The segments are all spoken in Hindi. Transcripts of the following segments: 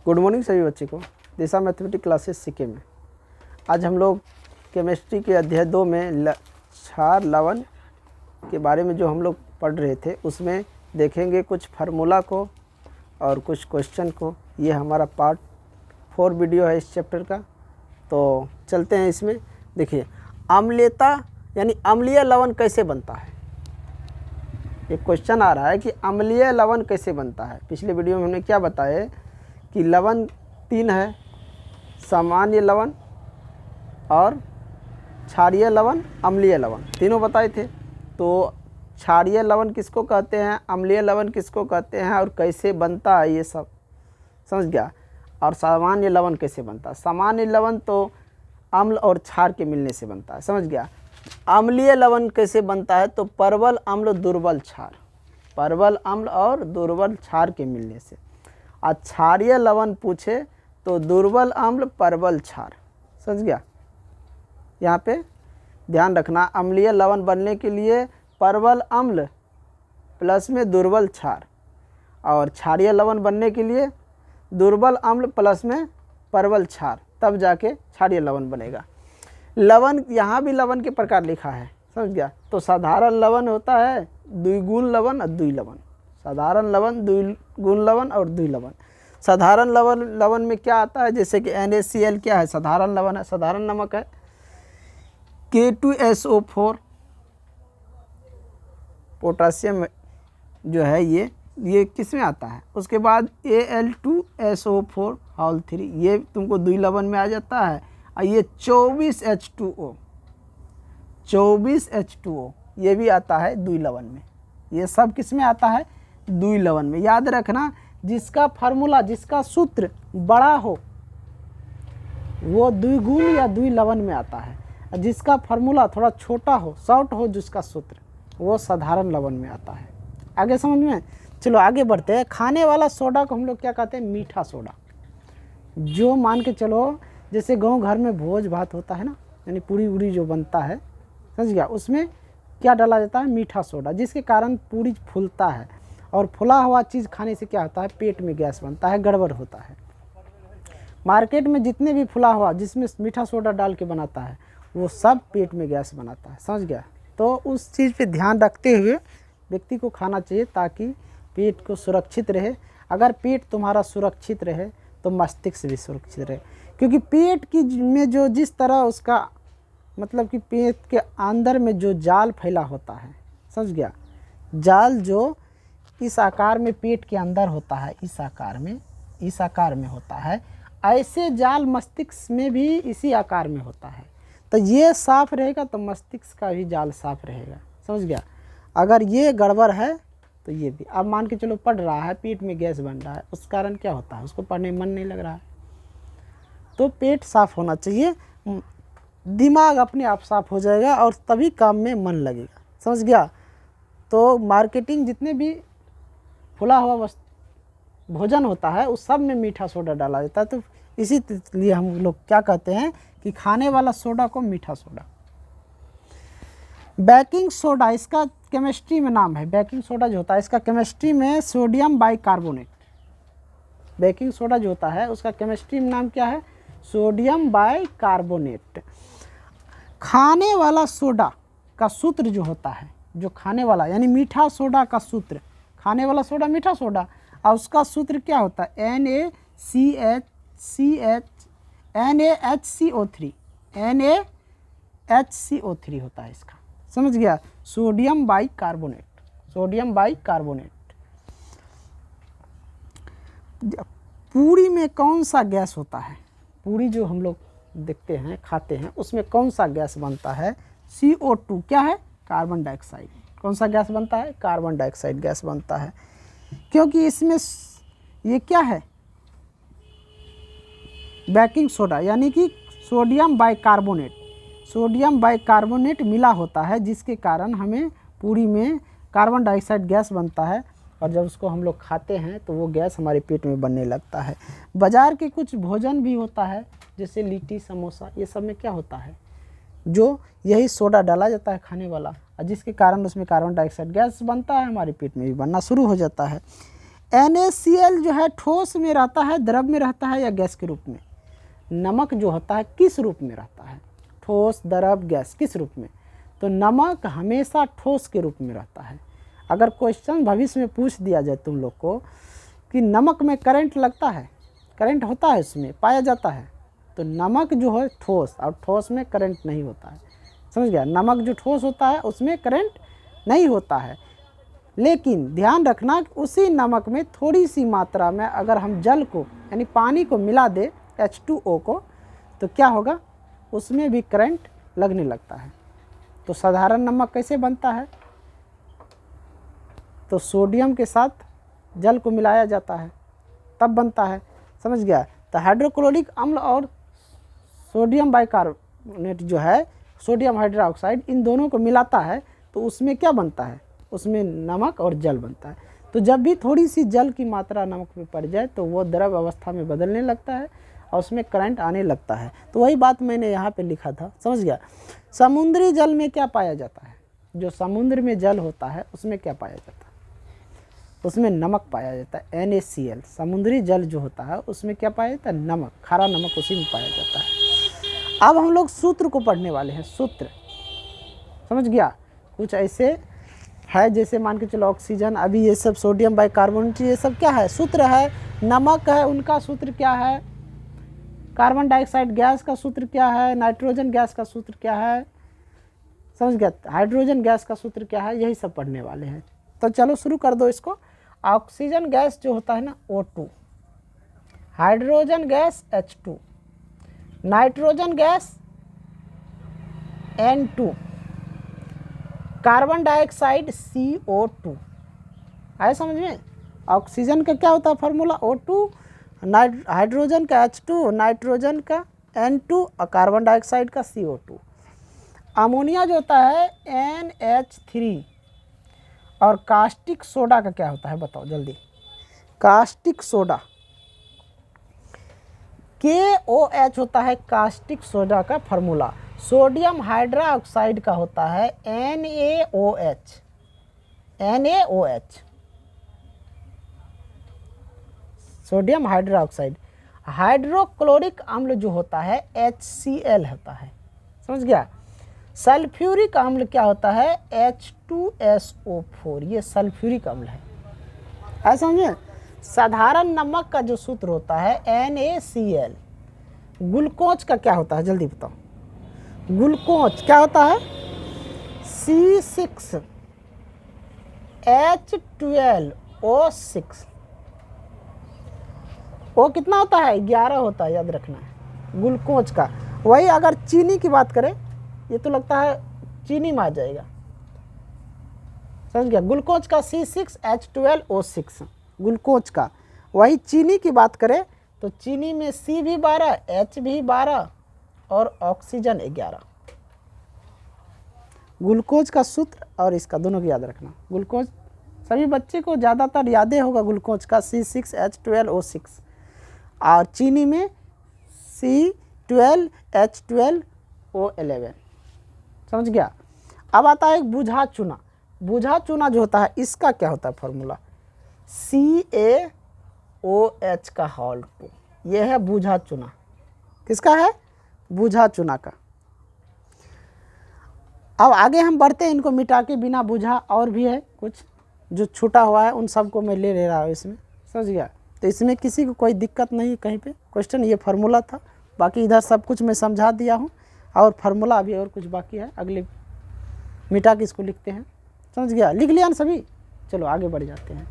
गुड मॉर्निंग सभी बच्चे को। दिशा मैथमेटिक्स क्लासेस सीखे में आज हम लोग केमिस्ट्री के अध्याय 2 में क्षार लवण के बारे में जो हम लोग पढ़ रहे थे उसमें देखेंगे कुछ फार्मूला को और कुछ क्वेश्चन को। ये हमारा पार्ट 4 वीडियो है इस चैप्टर का। तो चलते हैं इसमें। देखिए, अम्लीयता यानी अम्लीय लवण कैसे बनता है। एक क्वेश्चन आ रहा है कि अम्लीय लवण कैसे बनता है। पिछले वीडियो में हमने क्या बताया कि लवण 3 है, सामान्य लवण और क्षारीय लवण, अम्लीय लवण, तीनों बताए थे। तो क्षारीय लवण किसको कहते हैं, अम्लीय लवण किसको कहते हैं और कैसे बनता है, ये सब समझ गया। और सामान्य लवण कैसे बनता है। सामान्य लवण तो अम्ल और क्षार के मिलने से बनता है, समझ गया। अम्लीय लवण कैसे बनता है, तो परवल अम्ल दुर्बल क्षार, परवल अम्ल और दुर्बल क्षार के मिलने से। और क्षारीय लवण पूछे तो दुर्बल अम्ल परवल क्षार, समझ गया। यहाँ पे ध्यान रखना, अम्लीय लवण बनने के लिए परवल अम्ल प्लस में दुर्बल क्षार, और क्षारीय लवण बनने के लिए दुर्बल अम्ल प्लस में परवल क्षार, तब जाके क्षारीय लवण बनेगा। लवण, यहाँ भी लवण के प्रकार लिखा है, समझ गया। तो साधारण लवण होता है, द्विगुण लवण और द्विलवण। साधारण लवण, द्विगुण लवण और द्विलवण। साधारण लवण में क्या आता है, जैसे कि NaCl क्या है, साधारण लवण है, साधारण नमक है। K2SO4 पोटासियम जो है ये किस में आता है। उसके बाद Al2SO4 होल 3, ये तुमको द्विलवण में आ जाता है। और ये 24H2O ये भी आता है द्विलवण में। ये सब किस में आता है, द्विलवण में। याद रखना, जिसका फार्मूला, जिसका सूत्र बड़ा हो वो द्विगुण या द्विलवण में आता है, और जिसका फार्मूला थोड़ा छोटा हो, शॉर्ट हो, जिसका सूत्र, वो साधारण लवण में आता है। आगे समझ में। चलो आगे बढ़ते हैं। खाने वाला सोडा को हम लोग क्या कहते हैं, मीठा सोडा। जो मान के चलो, जैसे गांव घर में भोज भात होता है ना, यानी पूरी उड़ी जो बनता है, समझ गया, उसमें क्या डाला जाता है, मीठा सोडा, जिसके कारण पूरी फूलता है। और फुला हुआ चीज़ खाने से क्या होता है, पेट में गैस बनता है, गड़बड़ होता है। मार्केट में जितने भी फुला हुआ जिसमें मीठा सोडा डाल के बनाता है, वो सब पेट में गैस बनाता है, समझ गया। तो उस चीज़ पे ध्यान रखते हुए व्यक्ति को खाना चाहिए, ताकि पेट को सुरक्षित रहे। अगर पेट तुम्हारा सुरक्षित रहे तो मस्तिष्क भी सुरक्षित रहे। क्योंकि पेट की में जो जिस तरह उसका मतलब कि पेट के अंदर में जो जाल फैला होता है, समझ गया, जाल जो इस आकार में पेट के अंदर होता है, इस आकार में होता है, ऐसे जाल मस्तिष्क में भी इसी आकार में होता है। तो ये साफ रहेगा तो मस्तिष्क का भी जाल साफ रहेगा, समझ गया। अगर ये गड़बड़ है तो ये भी। अब मान के चलो पढ़ रहा है, पेट में गैस बन रहा है, उस कारण क्या होता है, उसको पढ़ने में मन नहीं लग रहा है। तो पेट साफ होना चाहिए, दिमाग अपने आप साफ हो जाएगा और तभी काम में मन लगेगा, समझ गया। तो मार्केटिंग जितने भी फुला हुआ भोजन होता है उस सब में मीठा सोडा डाला जाता है। तो इसीलिए हम लोग क्या कहते हैं कि खाने वाला सोडा को मीठा सोडा। बेकिंग सोडा, इसका केमिस्ट्री में नाम है, बेकिंग सोडा जो होता है इसका केमिस्ट्री में सोडियम बाइकार्बोनेट। बेकिंग सोडा जो होता है उसका केमिस्ट्री में नाम क्या है, सोडियम बाइकार्बोनेट। खाने वाला सोडा का सूत्र जो होता है, जो खाने वाला यानी मीठा सोडा का सूत्र, खाने वाला सोडा मीठा सोडा, और उसका सूत्र क्या होता है, NaHCO3 होता है इसका, समझ गया। Sodium bicarbonate, sodium bicarbonate. पूरी में कौन सा गैस होता है, पूरी जो हम लोग देखते हैं खाते हैं उसमें कौन सा गैस बनता है, CO2 क्या है, कार्बन डाइऑक्साइड। कौन सा गैस बनता है, कार्बन डाइऑक्साइड गैस बनता है। क्योंकि इसमें ये क्या है, बेकिंग सोडा यानी कि सोडियम बाइकार्बोनेट मिला होता है, जिसके कारण हमें पूरी में कार्बन डाइऑक्साइड गैस बनता है। और जब उसको हम लोग खाते हैं तो वो गैस हमारे पेट में बनने लगता है। बाज़ार के कुछ भोजन भी होता है जैसे लिट्टी समोसा, ये सब में क्या होता है, जो यही सोडा डाला जाता है खाने वाला, जिसके कारण उसमें कार्बन डाइऑक्साइड गैस बनता है, हमारे पेट में भी बनना शुरू हो जाता है। NaCl जो है ठोस में रहता है, द्रव में रहता है या गैस के रूप में? नमक जो होता है किस रूप में रहता है? ठोस, द्रव, गैस, किस रूप में? तो नमक हमेशा ठोस के रूप में रहता है। अगर क्वेश्चन भविष्य में पूछ दिया जाए तुम लोग को कि नमक में करंट लगता है, करंट होता है उसमें, पाया जाता है, तो नमक जो है ठोस, और ठोस में करंट नहीं होता है। समझ गया? नमक जो ठोस होता है उसमें करंट नहीं होता है। लेकिन ध्यान रखना कि उसी नमक में थोड़ी सी मात्रा में अगर हम जल को यानी पानी को मिला दे H2O को, तो क्या होगा? उसमें भी करंट लगने लगता है। तो साधारण नमक कैसे बनता है? तो सोडियम के साथ जल को मिलाया जाता है तब बनता है। समझ गया? तो हाइड्रोक्लोरिक अम्ल और सोडियम बाइकार्बोनेट जो है, सोडियम हाइड्रोक्साइड, इन दोनों को मिलाता है तो उसमें क्या बनता है? उसमें नमक और जल बनता है। तो जब भी थोड़ी सी जल की मात्रा नमक में पड़ जाए तो वो द्रव अवस्था में बदलने लगता है और उसमें करंट आने लगता है। तो वही बात मैंने यहाँ पे लिखा था। समझ गया? समुद्री जल में क्या पाया जाता है? जो समुद्र में जल होता है उसमें क्या पाया जाता है? उसमें नमक पाया जाता है, NaCl। समुद्री जल जो होता है उसमें क्या पाया जाता है? नमक, खारा नमक उसी में पाया जाता है। अब हम लोग सूत्र को पढ़ने वाले हैं। सूत्र, समझ गया? कुछ ऐसे है जैसे मान के चलो ऑक्सीजन, अभी ये सब सोडियम बाइकार्बोनेट, ये सब क्या है? सूत्र है। नमक है, उनका सूत्र क्या है? कार्बन डाइऑक्साइड गैस का सूत्र क्या है? नाइट्रोजन गैस का सूत्र क्या है? समझ गया? हाइड्रोजन गैस का सूत्र क्या है? यही सब पढ़ने वाले हैं। तो चलो शुरू कर दो इसको। ऑक्सीजन गैस जो होता है ना O2, hydrogen gas H2, nitrogen gas N2, carbon dioxide CO2। आए समझ में? ऑक्सीजन का क्या होता है फॉर्मूला? O2, हाइड्रोजन का H2, नाइट्रोजन का N2 और कार्बन डाइऑक्साइड का CO2। अमोनिया जो होता है NH3। और कास्टिक सोडा का क्या होता है बताओ जल्दी? कास्टिक सोडा KOH होता है कास्टिक सोडा का फॉर्मूला। सोडियम हाइड्रोक्साइड का होता है NaOH। NaOH sodium hydroxide. Hydrochloric अम्ल जो होता है HCl होता है। समझ गया? सल्फ्यूरिक अम्ल क्या होता है? H2SO4। ये सल्फ्यूरिक अम्ल है। ऐसा समझे? साधारण नमक का जो सूत्र होता है NaCl। ग्लूकोज का क्या होता है जल्दी बताओ? ग्लूकोज क्या होता है? C6H12O6। वो कितना होता है? 11 होता है, याद रखना है ग्लूकोज का। वही अगर चीनी की बात करें, ये तो लगता है चीनी में आ जाएगा। समझ गया? ग्लूकोज का C6H12O6 ग्लूकोज का। वही चीनी की बात करें तो चीनी में C भी 12, H भी 12 और ऑक्सीजन 11। ग्लूकोज का सूत्र और इसका दोनों की याद रखना। ग्लूकोज सभी बच्चे को ज़्यादातर याद होगा, ग्लूकोज का C6H12O6 और चीनी में C12H12O11। समझ गया? अब आता है एक बुझा चूना। बुझा चूना जो होता है इसका क्या होता है फॉर्मूला? CaOH का होल 2। ये है बुझा चूना। किसका है? बुझा चूना का। अब आगे हम बढ़ते हैं, इनको मिटा के बिना बुझा और भी है कुछ जो छूटा हुआ है, उन सबको मैं ले रहा हूँ इसमें। समझ गया? तो इसमें किसी को कोई दिक्कत नहीं कहीं पे क्वेश्चन। ये फार्मूला था, बाकी इधर सब कुछ मैं समझा दिया हूँ और फार्मूला अभी और कुछ बाकी है, अगले मिटा के इसको लिखते हैं। समझ गया? लिख लिया ना सभी? चलो आगे बढ़ जाते हैं।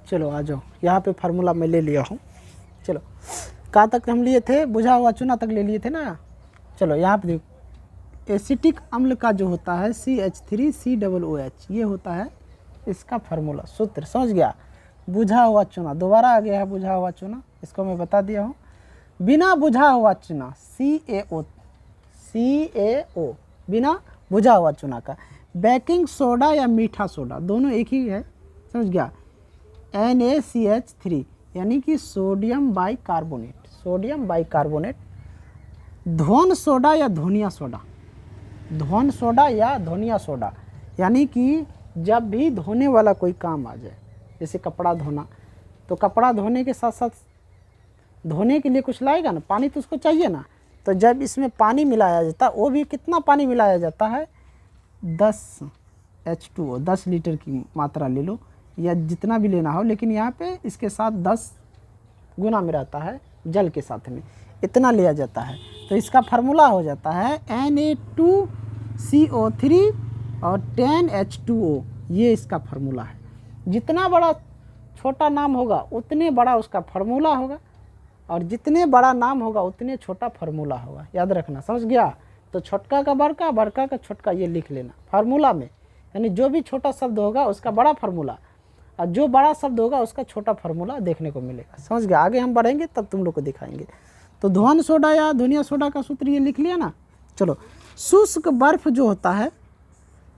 चलो आ जाओ, यहाँ पे फार्मूला मैं ले लिया हूँ। चलो कहाँ तक हम लिए थे? बुझा हुआ चूना तक ले लिए थे ना। चलो यहाँ पे देखो, एसिटिक अम्ल का जो होता है CH3COOH, ये होता है इसका फार्मूला, सूत्र। समझ गया? बुझा हुआ चूना दोबारा आ गया है। बुझा हुआ चूना इसको मैं बता दिया हूँ। बिना बुझा हुआ चूना CaO, बिना बुझा हुआ चूना का। बेकिंग सोडा या मीठा सोडा दोनों एक ही है। समझ गया? NaCH3 यानी कि सोडियम बाइकार्बोनेट। Sodium bicarbonate. धोन सोडा या धोनिया सोडा। धोन सोडा या धोनिया सोडा यानी कि जब भी धोने वाला कोई काम आ जाए, जैसे कपड़ा धोना, तो कपड़ा धोने के साथ साथ धोने के लिए कुछ लाएगा ना, पानी तो उसको चाहिए ना। तो जब इसमें पानी मिलाया जाता है, वो भी कितना पानी मिलाया जाता है, 10 H2O, 10 लीटर की मात्रा ले लो या जितना भी लेना हो, लेकिन यहाँ पे इसके साथ 10 गुना में रहता है, जल के साथ में इतना लिया जाता है। तो इसका फार्मूला हो जाता है Na2CO3 और 10H2O, ये इसका फार्मूला है। जितना बड़ा छोटा नाम होगा उतने बड़ा उसका फार्मूला होगा, और जितने बड़ा नाम होगा उतने छोटा फार्मूला होगा, याद रखना, समझ गया। तो छोटका का बड़का, बड़का का छोटका, ये लिख लेना फार्मूला में, यानी जो भी छोटा शब्द होगा उसका बड़ा फार्मूला, और जो बड़ा शब्द होगा उसका छोटा फार्मूला देखने को मिलेगा, समझ गया। आगे हम बढ़ेंगे तब तुम लोग को दिखाएंगे। तो ध्वन सोडा या धुनिया सोडा का सूत्र ये लिख लिया ना। चलो, शुष्क बर्फ जो होता है,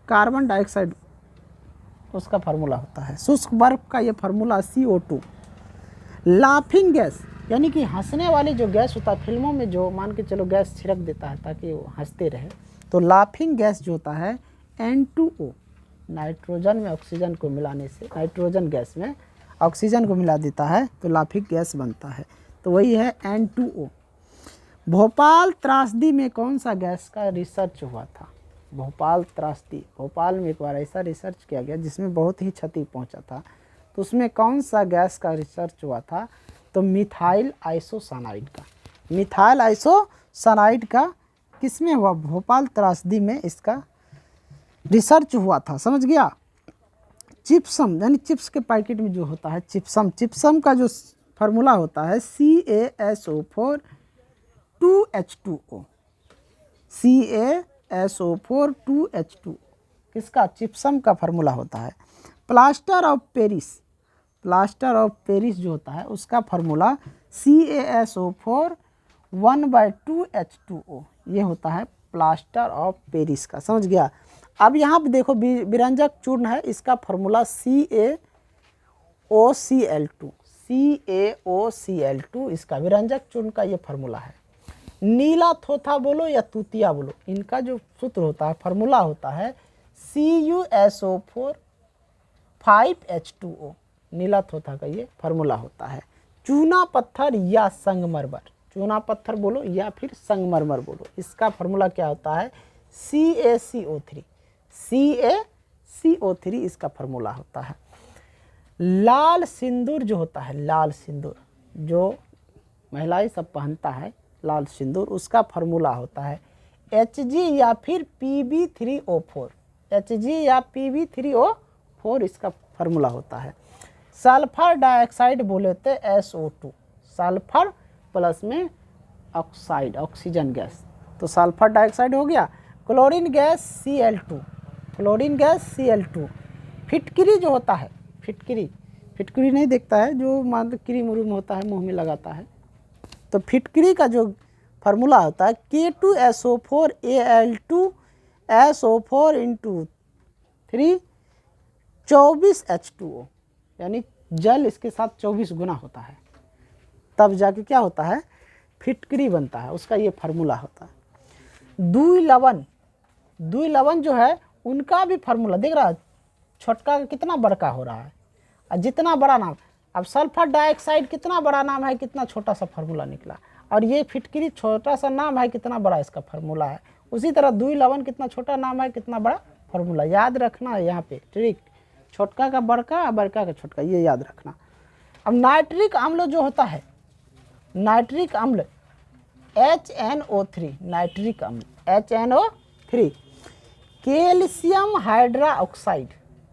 कार्बन डाइऑक्साइड उसका फार्मूला होता है, शुष्क बर्फ का ये फार्मूला CO2। लाफिंग गैस यानी कि हंसने वाली जो गैस होता है, फिल्मों में जो मान के चलो गैस छिड़क देता है ताकि वो हंसते रहे, तो लाफिंग गैस जो होता है N2O, नाइट्रोजन में ऑक्सीजन को मिलाने से, नाइट्रोजन गैस में ऑक्सीजन को मिला देता है तो लाफिंग गैस बनता है, तो वही है N2O। भोपाल त्रासदी में कौन सा गैस का रिसर्च हुआ था? भोपाल त्रासदी, भोपाल में एक बार ऐसा रिसर्च किया गया जिसमें बहुत ही क्षति पहुंचा था, तो उसमें कौन सा गैस का रिसर्च हुआ था? तो मिथाइल आइसोसानाइड का। मिथाइल आइसोसानाइड का किस में हुआ? भोपाल त्रासदी में इसका रिसर्च हुआ था, समझ गया। चिप्सम यानी चिप्स के पैकेट में जो होता है चिप्सम, चिप्सम का जो फार्मूला होता है CaSO4 2H2O, CaSO4 2H2O, किसका? चिप्सम का फार्मूला होता है। Plaster of Paris, plaster of Paris जो होता है उसका फार्मूला CaSO4 1/2H2O, ये होता है प्लास्टर ऑफ पेरिस का, समझ गया। अब यहाँ पे देखो विरंजक चूर्ण है, इसका फार्मूला CaOCl2, CaOCl2 इसका विरंजक चूर्ण का ये फार्मूला है। नीला थोथा बोलो या तूतिया बोलो, इनका जो सूत्र होता है, फार्मूला होता है CuSO4 5H2O, नीला थोथा का ये फार्मूला होता है। चूना पत्थर या संगमरमर, चूना पत्थर बोलो या फिर संगमरमर बोलो, इसका फार्मूला क्या होता है? CaCO3, CaCO3 इसका फार्मूला होता है। लाल सिंदूर जो होता है, लाल सिंदूर जो महिलाएं सब पहनता है, लाल सिंदूर, उसका फार्मूला होता है Hg या फिर Pb3O4, Hg या Pb3O4 इसका फार्मूला होता है। सल्फर डाइऑक्साइड बोले थे SO2, सल्फर प्लस में ऑक्साइड, ऑक्सीजन गैस, तो सल्फर डाइऑक्साइड हो गया। Chlorine gas Cl2, chlorine gas Cl2। फिटकरी जो होता है, फिटकरी, फिटकरी नहीं देखता है जो मान लो क्रीम उरीम होता है मुंह में लगाता है, तो फिटकरी का जो फार्मूला होता है K2SO4Al2SO4 × 3 24H2O, यानी जल इसके साथ 24 गुना होता है, तब जाके क्या होता है? फिटकरी बनता है, उसका ये फार्मूला होता है। दुई लवण, दुई लवण जो है उनका भी फार्मूला देख रहा है, छोटका का कितना बड़का हो रहा है, और जितना बड़ा नाम, अब सल्फर डाइऑक्साइड कितना बड़ा नाम है, कितना छोटा सा फार्मूला निकला, और ये फिटकरी छोटा सा नाम है, कितना बड़ा इसका फार्मूला है। उसी तरह दुई लवण कितना छोटा नाम है, कितना बड़ा फार्मूला, याद रखना है यहाँ पे ट्रिक, छोटका का बड़का, बड़का का छोटका, ये याद रखना। अब नाइट्रिक अम्ल जो होता है, नाइट्रिक अम्ल HNO3, नाइट्रिक अम्ल HNO3। Calcium hydroxide,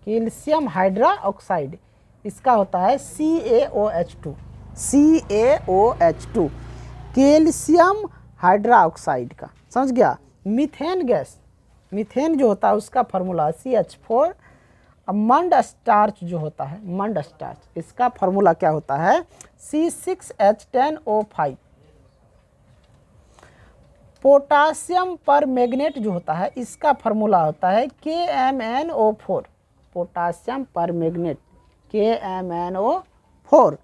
calcium hydroxide इसका होता है CaOH2, CaOH2, कैल्शियम हाइड्रोक्साइड का, समझ गया। मीथेन गैस, मीथेन जो होता है उसका फार्मूला CH4। अब मंड स्टार्च जो होता है, मंड स्टार्च, इसका फार्मूला क्या होता है? C6H10O5। पोटासियम पर मैग्नेट जो होता है इसका फार्मूला होता है KMnO4, पोटासियम पर मैग्नेट KMnO4।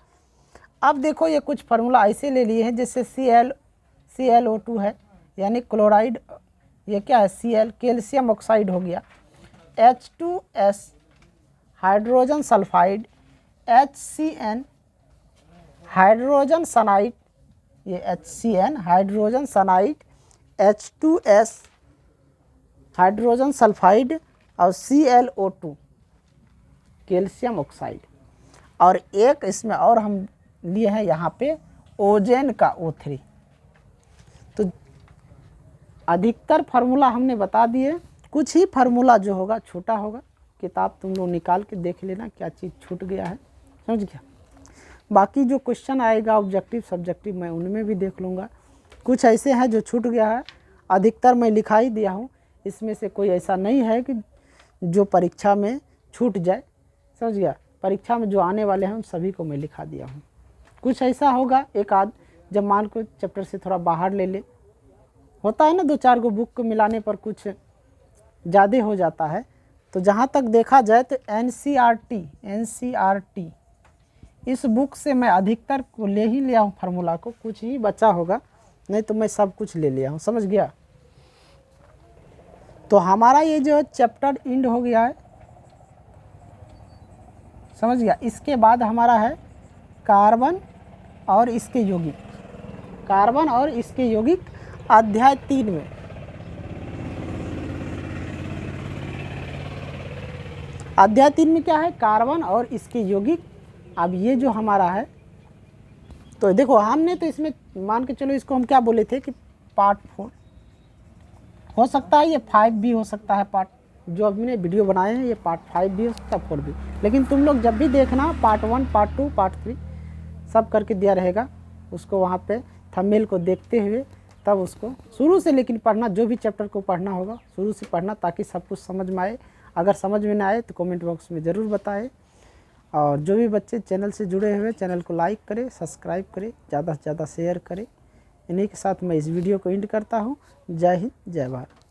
अब देखो ये कुछ फार्मूला ऐसे ले लिए हैं जैसे ClO2 है, यानी क्लोराइड, ये क्या है? Cl, कैल्शियम ऑक्साइड हो गया। H2S hydrogen sulphide, HCN hydrogen cyanide, ये HCN hydrogen cyanide, H2S hydrogen sulphide और ClO2 कैल्शियम ऑक्साइड। और एक इसमें और हम लिए हैं यहाँ पे ओजेन का O3। तो अधिकतर फार्मूला हमने बता दिए, कुछ ही फार्मूला जो होगा छोटा होगा, किताब तुम लोग निकाल के देख लेना क्या चीज़ छूट गया है, समझ गया। बाकी जो क्वेश्चन आएगा ऑब्जेक्टिव सब्जेक्टिव मैं उनमें भी देख लूँगा। कुछ ऐसे हैं जो छूट गया है, अधिकतर मैं लिखा ही दिया हूँ, इसमें से कोई ऐसा नहीं है कि जो परीक्षा में छूट जाए, समझ गया। परीक्षा में जो आने वाले हैं उन सभी को मैं लिखा दिया हूँ। कुछ ऐसा होगा एक आध जब मान को चैप्टर से थोड़ा बाहर ले ले, होता है ना, 2-4 को बुक को मिलाने पर कुछ ज़्यादा हो जाता है। तो जहाँ तक देखा जाए तो NCERT इस बुक से मैं अधिकतर को ले ही लिया हूँ फार्मूला को, कुछ ही बचा होगा, नहीं तो मैं सब कुछ ले लिया हूँ, समझ गया। तो हमारा ये जो चैप्टर एंड हो गया है, समझ गया। इसके बाद हमारा है कार्बन और इसके यौगिक, कार्बन और इसके यौगिक अध्याय 3 में। अध्याय 3 में क्या है, कार्बन और इसके यौगिक। अब ये जो हमारा है, तो देखो हमने तो इसमें मान के चलो इसको हम क्या बोले थे कि पार्ट 4 हो सकता है, ये 5 भी हो सकता है। पार्ट जो हमने वीडियो बनाए हैं ये पार्ट 5 भी हो सकता है, 4 भी। लेकिन तुम लोग जब भी देखना पार्ट 1 पार्ट 2 पार्ट 3 सब करके दिया रहेगा, उसको वहाँ पे थंबनेल को देखते हुए तब उसको शुरू से लेकिन पढ़ना, जो भी चैप्टर को पढ़ना होगा शुरू से पढ़ना, ताकि सब कुछ समझ में आए। अगर समझ में ना आए तो कमेंट बॉक्स में ज़रूर बताएं। और जो भी बच्चे चैनल से जुड़े हुए चैनल को लाइक करें, सब्सक्राइब करें, ज़्यादा से ज़्यादा शेयर करें। इन्हीं के साथ मैं इस वीडियो को एंड करता हूँ। जय हिंद, जय भारत।